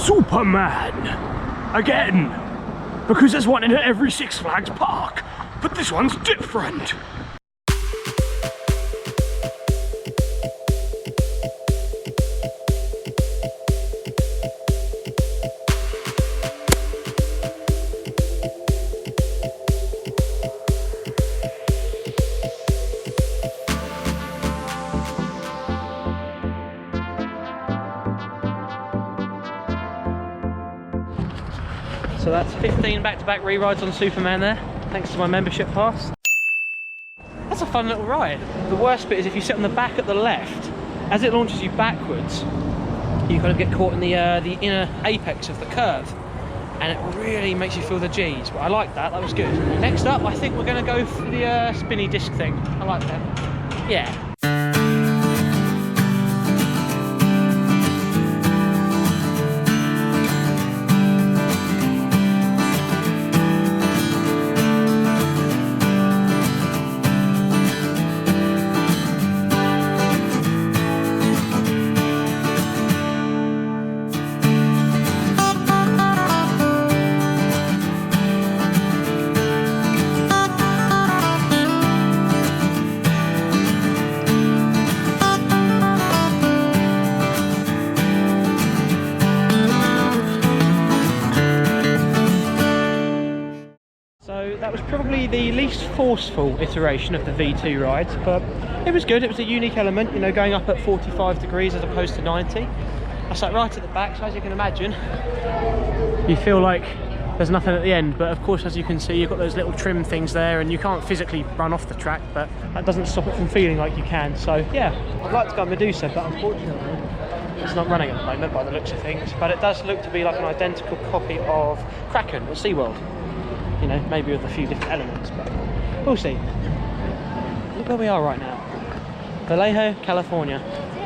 Superman! Again! Because there's one in every Six Flags park, but this one's different. So that's 15 back-to-back re-rides on Superman there, thanks to my membership pass. That's a fun little ride. The worst bit is if you sit on the back at the left, as it launches you backwards, you kind of get caught in the inner apex of the curve, and it really makes you feel the G's. But I like that, that was good. Next up, I think we're going to go for the spinny disc thing. I like that. Yeah. That was probably the least forceful iteration of the V2 rides, but it was good. It was a unique element, you know, going up at 45 degrees as opposed to 90. I sat right at the back, so as you can imagine, you feel like there's nothing at the end, but of course, as you can see, you've got those little trim things there, and you can't physically run off the track, but that doesn't stop it from feeling like you can. So yeah, I'd like to go on Medusa, but unfortunately it's not running at the moment by the looks of things, but it does look to be like an identical copy of Kraken at SeaWorld. You know, maybe with a few different elements, but we'll see. Look where we are right now. Vallejo, California.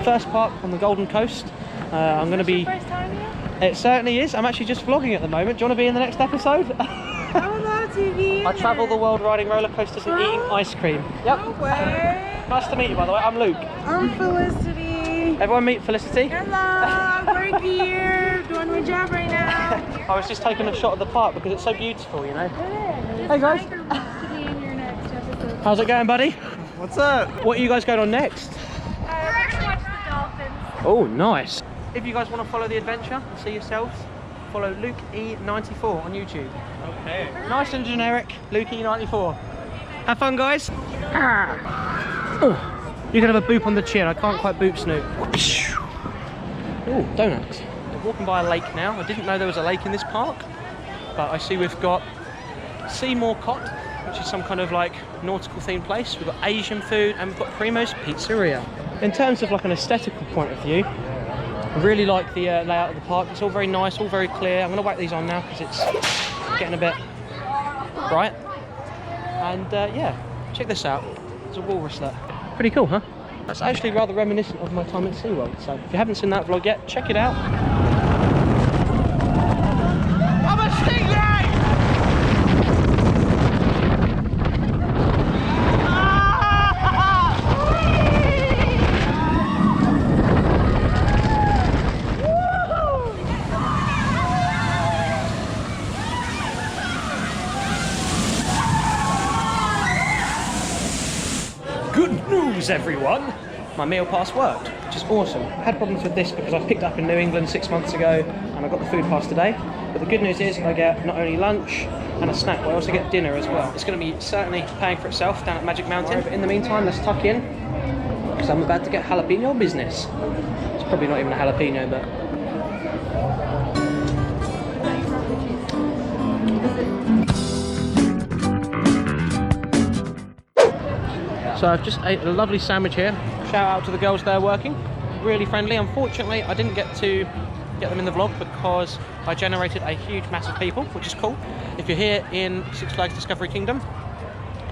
First park on the Golden Coast. I'm going to be... First time here? It certainly is. I'm actually just vlogging at the moment. Do you want to be in the next episode? I would love to be in I travel the world riding roller coasters and eating ice cream. Yep. No way. Nice to meet you, by the way. I'm Luke. I'm Felicity. Everyone meet Felicity. Hello, we're here doing my job right now. I was just taking a shot of the park because it's so beautiful, you know. It is. Hey guys. Tiger wants to be in your next episode. How's it going, buddy? What's up? What are you guys going on next? We're actually watching the dolphins. Oh, nice. If you guys want to follow the adventure and see yourselves, follow Luke E94 on YouTube. Okay. Nice and generic, Luke E94. Have fun, guys. Oh, you can have a boop on the chin. I can't quite boop Snoop. Oh, donuts. We're walking by a lake now. I didn't know there was a lake in this park, but I see we've got Seymour Cot, which is some kind of like nautical themed place. We've got Asian food and we've got Primo's Pizzeria. In terms of like an aesthetical point of view, I really like the layout of the park. It's all very nice, all very clear. I'm going to whack these on now because it's getting a bit bright. And yeah, check this out. There's a walrus there. Pretty cool, huh? That's actually rather reminiscent of my time at SeaWorld. So if you haven't seen that vlog yet, check it out. I'm a stingray! Good news, everyone! My meal pass worked, which is awesome. I had problems with this because I picked up in New England 6 months ago and I got the food pass today. But the good news is I get not only lunch and a snack, but I also get dinner as well. It's going to be certainly paying for itself down at Magic Mountain. But in the meantime, let's tuck in because I'm about to get jalapeno business. It's probably not even a jalapeno, but... So I've just ate a lovely sandwich here. Shout out to the girls there working, really friendly. Unfortunately, I didn't get to get them in the vlog because I generated a huge mass of people, which is cool. If you're here in Six Flags Discovery Kingdom,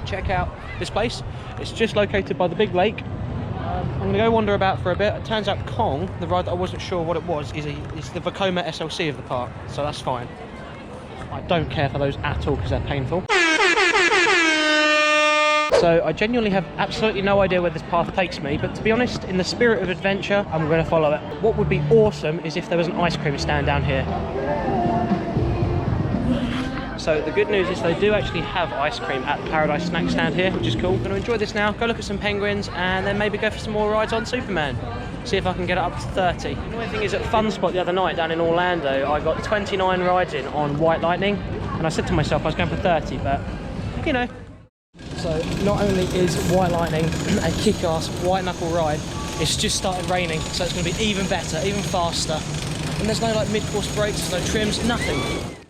check out this place. It's just located by the big lake. I'm gonna go wander about for a bit. It turns out Kong, the ride that I wasn't sure what it was, is the Vekoma SLC of the park, so that's fine. I don't care for those at all because they're painful. So I genuinely have absolutely no idea where this path takes me, but to be honest, in the spirit of adventure, I'm going to follow it. What would be awesome is if there was an ice cream stand down here. So the good news is they do actually have ice cream at the Paradise snack stand here, which is cool. I'm going to enjoy this now, go look at some penguins, and then maybe go for some more rides on Superman. See if I can get it up to 30. The annoying thing is at Fun Spot the other night down in Orlando, I got 29 rides in on White Lightning, and I said to myself I was going for 30, but you know. So not only is White Lightning a kick-ass white knuckle ride, it's just started raining, so it's going to be even better, even faster. And there's no like mid-course breaks, there's no trims, nothing.